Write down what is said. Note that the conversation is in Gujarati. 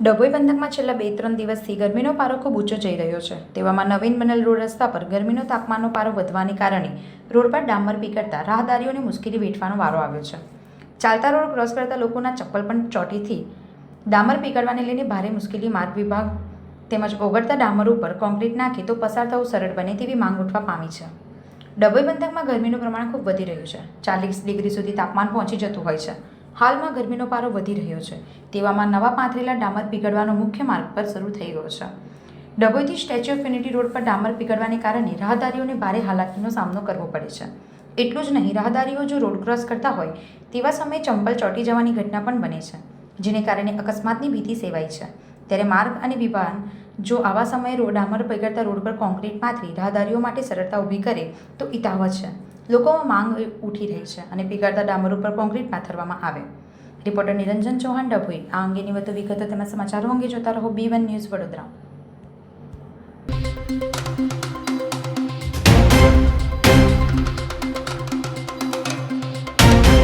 ડભોઈ પંથકમાં છેલ્લા 2-3 દિવસથી ગરમીનો પારો ખૂબ ઊંચો જઈ રહ્યો છે. તેવામાં નવીન બનેલ રોડ રસ્તા પર ગરમીનો તાપમાનનો પારો વધવાને કારણે રોડ પર ડામર પીકળતા રાહદારીઓને મુશ્કેલી વેઠવાનો વારો આવ્યો છે. ચાલતા રોડ ક્રોસ કરતા લોકોના ચપ્પલ પણ ચોટીથી ડામર પીકળવાને લઈને ભારે મુશ્કેલી માર્ગ વિભાગ તેમજ ઓગળતા ડામર ઉપર કોન્ક્રીટ નાખે તો પસાર થવું સરળ બને તેવી માંગ ઉઠવા પામી છે. ડભોઈ પંથકમાં ગરમીનું પ્રમાણ ખૂબ વધી રહ્યું છે. 40 ડિગ્રી સુધી તાપમાન પહોંચી જતું હોય છે. હાલમાં ગરમીનો પારો વધી રહ્યો છે. તેવામાં નવા પાથરેલા ડામર પીગળવાનો મુખ્ય માર્ગ પર શરૂ થઈ ગયો છે. ડભોઈથી સ્ટેચ્યુ ઓફ યુનિટી રોડ પર ડામર પીગળવાને કારણે રાહદારીઓને ભારે હાલાકીનો સામનો કરવો પડે છે. એટલું જ નહીં, રાહદારીઓ જો રોડ ક્રોસ કરતા હોય તેવા સમયે ચંપલ ચોંટી જવાની ઘટના પણ બને છે, જેને કારણે અકસ્માતની ભીતિ સેવાય છે. ત્યારે માર્ગ અને વિભાગ જો આવા સમયે ડામર પીગળતા રોડ પર કોન્ક્રીટ પાથરી રાહદારીઓ માટે સરળતા ઊભી કરે તો હિતાવહ છે. લોકોમાં માંગ ઉઠી રહી છે અને પીગળતા ડામર ઉપર કોન્ક્રીટ પાથરવામાં આવે. રિપોર્ટર નિરંજન ચૌહાણ, ડભોઈ. આ અંગેની વધુ વિગતો તેમજ સમાચારો અંગે જોતા રહો B1 ન્યૂઝ વડોદરા.